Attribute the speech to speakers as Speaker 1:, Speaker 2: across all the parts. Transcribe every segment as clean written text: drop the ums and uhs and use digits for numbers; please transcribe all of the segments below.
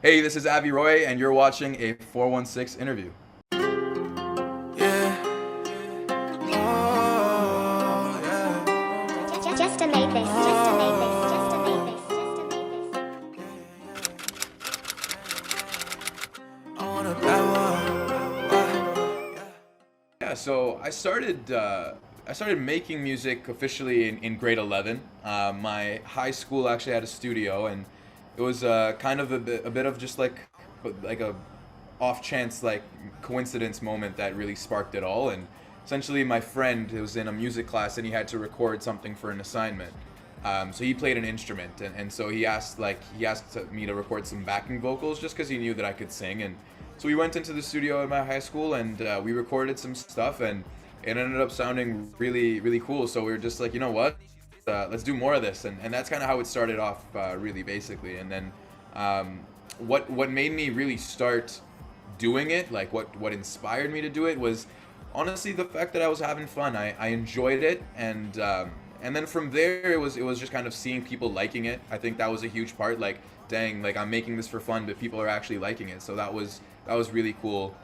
Speaker 1: Hey, this is Avi Roy, and you're watching a 416 interview.
Speaker 2: Yeah. Oh, yeah.
Speaker 3: Just to make this, just to make this, just to make this, just to make this.
Speaker 2: I want a bad one.
Speaker 1: Yeah, so I started making music officially in grade 11. My high school actually had a studio, and it was kind of a bit of just like a off chance like coincidence moment that really sparked it all. And essentially, my friend was in a music class and he had to record something for an assignment. So he played an instrument, and so he asked me to record some backing vocals just because he knew that I could sing. And so we went into the studio at my high school and we recorded some stuff, and it ended up sounding really really cool. So we were just like, you know what, let's do more of this, and that's kind of how it started off, really basically. And then what made me really start doing it, like what inspired me to do it, was honestly the fact that I was having fun. I enjoyed it, and then from there it was just kind of seeing people liking it. I think that was a huge part. Like, dang, like I'm making this for fun, but people are actually liking it. So that was really cool.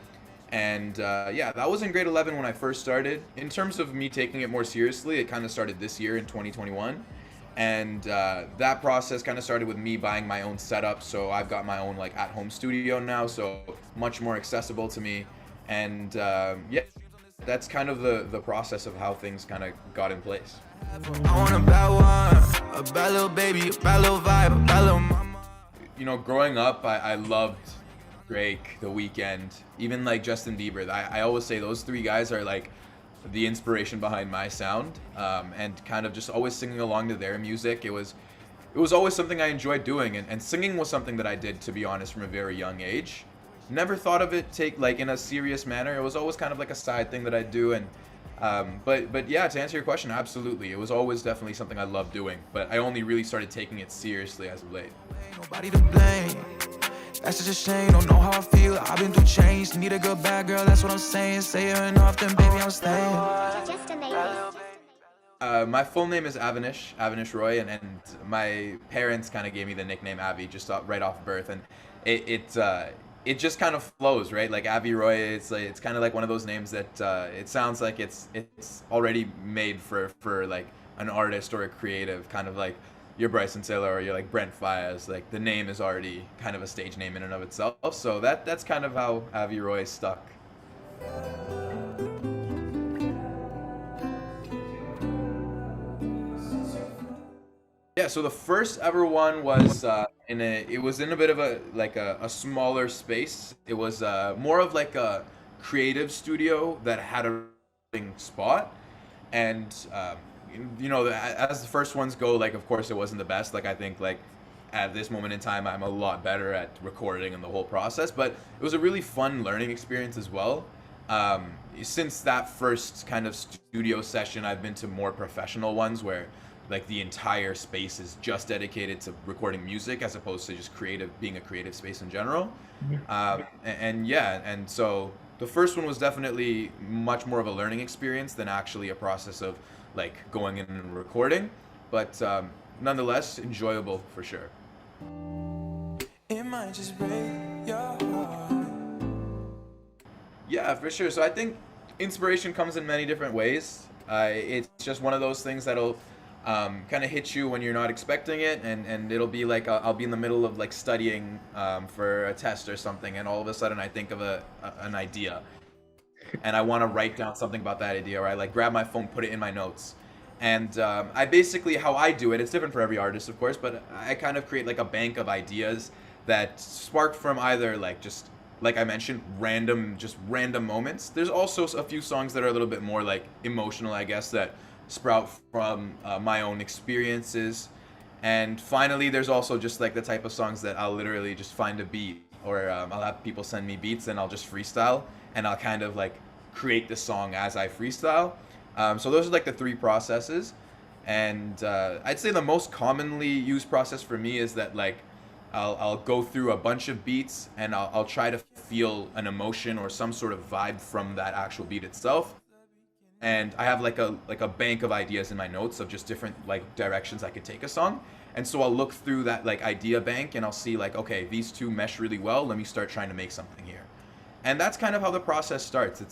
Speaker 1: And yeah, that was in grade 11 when I first started. In terms of me taking it more seriously, it kind of started this year in 2021. And that process kind of started with me buying my own setup. So I've got my own like at-home studio now, so much more accessible to me. And yeah, that's kind of the process of how things kind of got in place.
Speaker 2: I want a bad one. A bad little baby, a bad little vibe, a bad little mama.
Speaker 1: Growing up, I loved Drake, The Weeknd, even like Justin Bieber. I always say those three guys are like the inspiration behind my sound, and kind of just always singing along to their music. It was always something I enjoyed doing, and singing was something that I did, to be honest, from a very young age. Never thought of it take like in a serious manner. It was always kind of like a side thing that I do, and but yeah, to answer your question, absolutely, it was always definitely something I loved doing. But I only really started taking it seriously as of late.
Speaker 2: Ain't nobody to blame. That's just a shame. Don't know how I feel. I've been through change. Need a good bad girl. That's what I'm saying. Say it enough, then baby, I'm staying.
Speaker 3: Just to make this.
Speaker 1: My full name is Avinish Roy, and my parents kind of gave me the nickname Avi just right off birth, and it just kind of flows, right? Like Avi Roy, it's kind of like one of those names that it sounds like it's already made for like an artist or a creative, kind of like you're Bryson Tiller or you're like Brent Faiyaz. Like the name is already kind of a stage name in and of itself. So that's kind of how Avi Roy stuck. Yeah, so the first ever one was it was in a bit of a smaller space. It was more of like a creative studio that had a recording spot, and as the first ones go, like of course it wasn't the best. Like I think like at this moment in time I'm a lot better at recording and the whole process, but it was a really fun learning experience as well. Since that first kind of studio session, I've been to more professional ones where like the entire space is just dedicated to recording music as opposed to just being a creative space in general. And yeah, and so the first one was definitely much more of a learning experience than actually a process of like going in and recording, but nonetheless enjoyable for sure.
Speaker 2: It might just break your heart.
Speaker 1: Yeah, for sure. So I think inspiration comes in many different ways. It's just one of those things that'll kind of hit you when you're not expecting it, and it'll be like I'll be in the middle of like studying for a test or something, and all of a sudden I think of an idea, and I want to write down something about that idea, or I like grab my phone, put it in my notes, and I basically how I do it. It's different for every artist, of course, but I kind of create like a bank of ideas that spark from either like just like I mentioned, random moments. There's also a few songs that are a little bit more like emotional, I guess, that sprout from my own experiences. And finally, there's also just like the type of songs that I'll literally just find a beat, or I'll have people send me beats and I'll just freestyle, and I'll kind of like create the song as I freestyle. So those are like the three processes. And I'd say the most commonly used process for me is that like I'll go through a bunch of beats, and I'll try to feel an emotion or some sort of vibe from that actual beat itself. And I have like a bank of ideas in my notes of just different like directions I could take a song. And so I'll look through that like idea bank and I'll see like, okay, these two mesh really well. Let me start trying to make something here. And that's kind of how the process starts.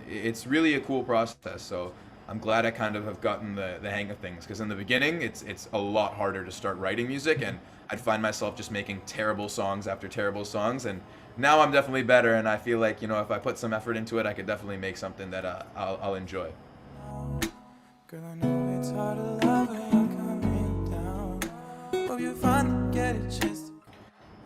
Speaker 1: It's really a cool process. So I'm glad I kind of have gotten the hang of things, because in the beginning it's a lot harder to start writing music, and I'd find myself just making terrible songs after terrible songs. And now I'm definitely better, and I feel like, you know, if I put some effort into it, I could definitely make something that I'll enjoy.
Speaker 2: Girl, I know it's hard to love when you're coming down. Hope you finally get a chance.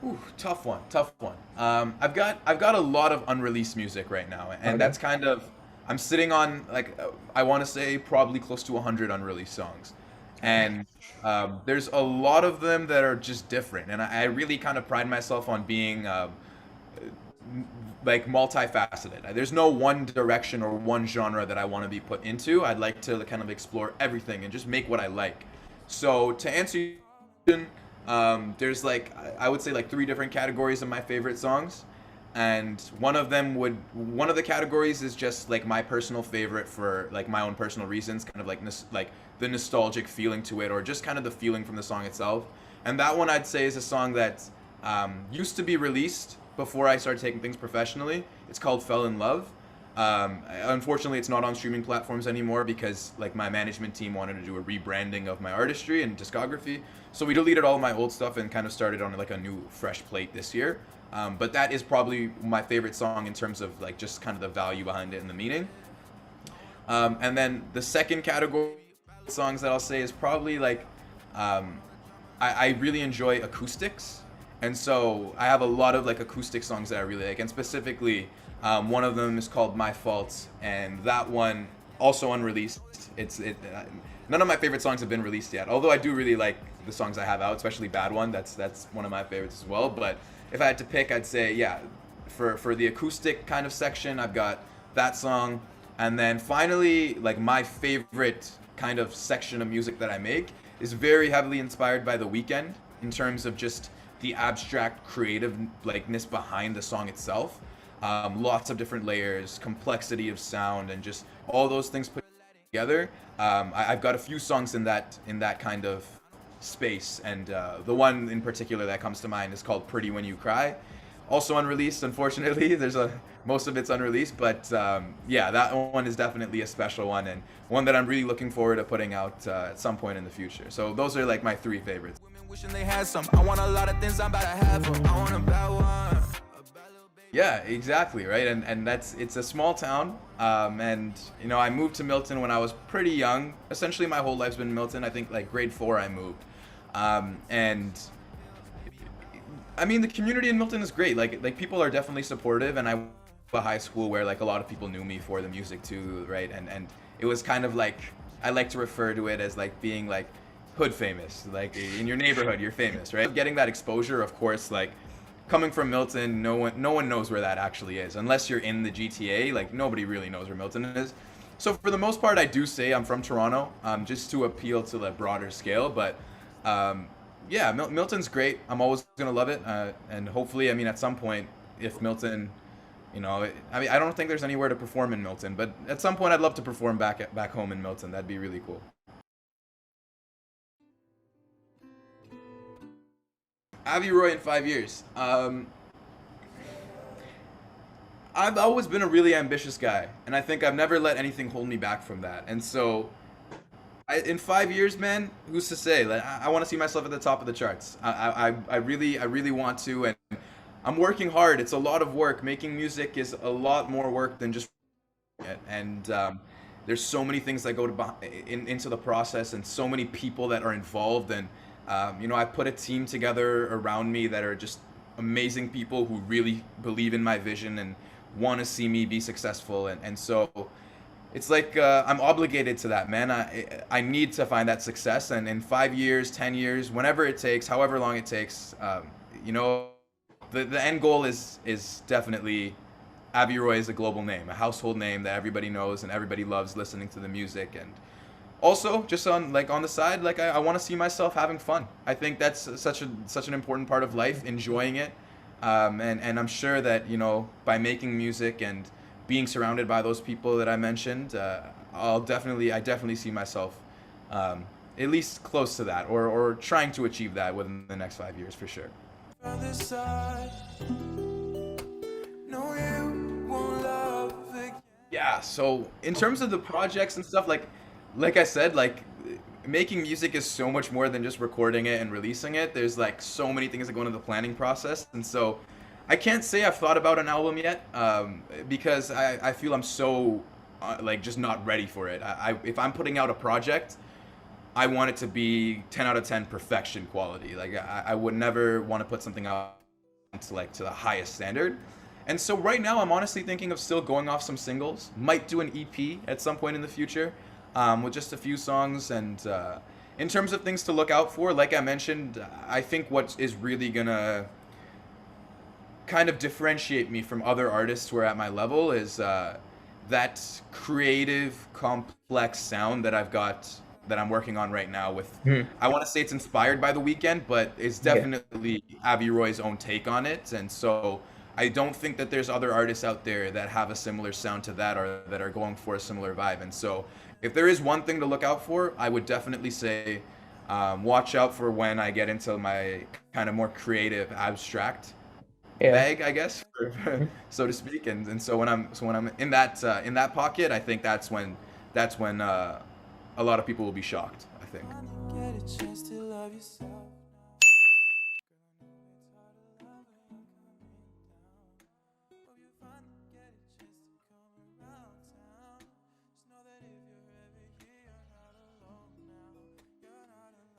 Speaker 1: Ooh, tough one, tough one. I've got a lot of unreleased music right now, and
Speaker 4: Okay.
Speaker 1: that's kind of, I'm sitting on like I want to say probably close to 100 unreleased songs, and there's a lot of them that are just different, and I really kind of pride myself on being like multifaceted. There's no one direction or one genre that I want to be put into. I'd like to kind of explore everything and just make what I like. So to answer your question, there's like I would say like three different categories of my favorite songs, and one of the categories is just like my personal favorite for like my own personal reasons, kind of like like the nostalgic feeling to it, or just kind of the feeling from the song itself. And that one I'd say is a song that used to be released before I started taking things professionally. It's called "Fell in Love." Unfortunately, it's not on streaming platforms anymore because like my management team wanted to do a rebranding of my artistry and discography. So we deleted all of my old stuff and kind of started on like a new fresh plate this year. But that is probably my favorite song in terms of like just kind of the value behind it and the meaning. And then the second category of songs that I'll say is probably like I really enjoy acoustics. And so I have a lot of like acoustic songs that I really like, and specifically one of them is called "My Fault," and that one also unreleased. None of my favorite songs have been released yet, although I do really like the songs I have out, especially "Bad One." That's one of my favorites as well. But if I had to pick, I'd say yeah, for the acoustic kind of section, I've got that song, and then finally like my favorite kind of section of music that I make is very heavily inspired by The Weeknd in terms of just the abstract creative likeness behind the song itself. Lots of different layers, complexity of sound, and just all those things put together. I've got a few songs in that kind of space, and the one in particular that comes to mind is called "Pretty When You Cry." Also unreleased, unfortunately. Most of it's unreleased, but yeah, that one is definitely a special one, and one that I'm really looking forward to putting out at some point in the future. So those are like my three favorites.
Speaker 2: Women wishing they had some. I want a lot of things, I'm about to have them. I want a bad one.
Speaker 1: Yeah, exactly, right. And it's a small town, and you know I moved to Milton when I was pretty young. Essentially, my whole life's been in Milton. I think like grade 4 I moved, and I mean the community in Milton is great. Like people are definitely supportive, and I went to a high school where like a lot of people knew me for the music too, right? And it was kind of like I like to refer to it as like being like hood famous. Like in your neighborhood, you're famous, right? Getting that exposure, of course, like coming from Milton, no one knows where that actually is unless you're in the GTA. Like nobody really knows where Milton is. So for the most part, I do say I'm from Toronto, just to appeal to the broader scale. But yeah, Milton's great. I'm always gonna love it, and hopefully, I mean, at some point, if Milton, you know, I mean, I don't think there's anywhere to perform in Milton, but at some point, I'd love to perform back home in Milton. That'd be really cool. Avi Roy in 5 years. I've always been a really ambitious guy, and I think I've never let anything hold me back from that. And so, in 5 years, man, who's to say? Like, I want to see myself at the top of the charts. I really want to, and I'm working hard. It's a lot of work. Making music is a lot more work than just it. And there's so many things that go into the process, and so many people that are involved. And you know, I put a team together around me that are just amazing people who really believe in my vision and want to see me be successful. And so it's like I'm obligated to that, man. I need to find that success, and in 5 years, 10 years, whenever it takes, however long it takes, you know, the end goal is definitely Avi Roy is a global name, a household name that everybody knows and everybody loves listening to the music. And also, just on the side, like I want to see myself having fun. I think that's such an important part of life, enjoying it, and I'm sure that, you know, by making music and being surrounded by those people that I mentioned, I definitely see myself at least close to that, or trying to achieve that within the next 5 years for sure.
Speaker 2: Other side. No, you won't love again.
Speaker 1: Yeah, so in terms of the projects and stuff, like I said, like making music is so much more than just recording it and releasing it. There's like so many things that go into the planning process, and so I can't say I've thought about an album yet, because I feel I'm so like just not ready for it. If I'm putting out a project, I want it to be 10 out of 10 perfection quality. Like I would never want to put something out to the highest standard. And so right now I'm honestly thinking of still going off some singles. Might do an EP at some point in the future, with just a few songs. And in terms of things to look out for, like I mentioned, I think what is really gonna kind of differentiate me from other artists who are at my level is that creative, complex sound that I've got, that I'm working on right now with. I want to say it's inspired by The Weeknd, but it's definitely Avi Roy's own take on it. And so I don't think that there's other artists out there that have a similar sound to that, or that are going for a similar vibe. And so if there is one thing to look out for, I would definitely say watch out for when I get into my kind of more creative, abstract bag, I guess, so to speak. And so when I'm in that pocket, I think that's when a lot of people will be shocked, I think.
Speaker 2: Get a chance to love yourself.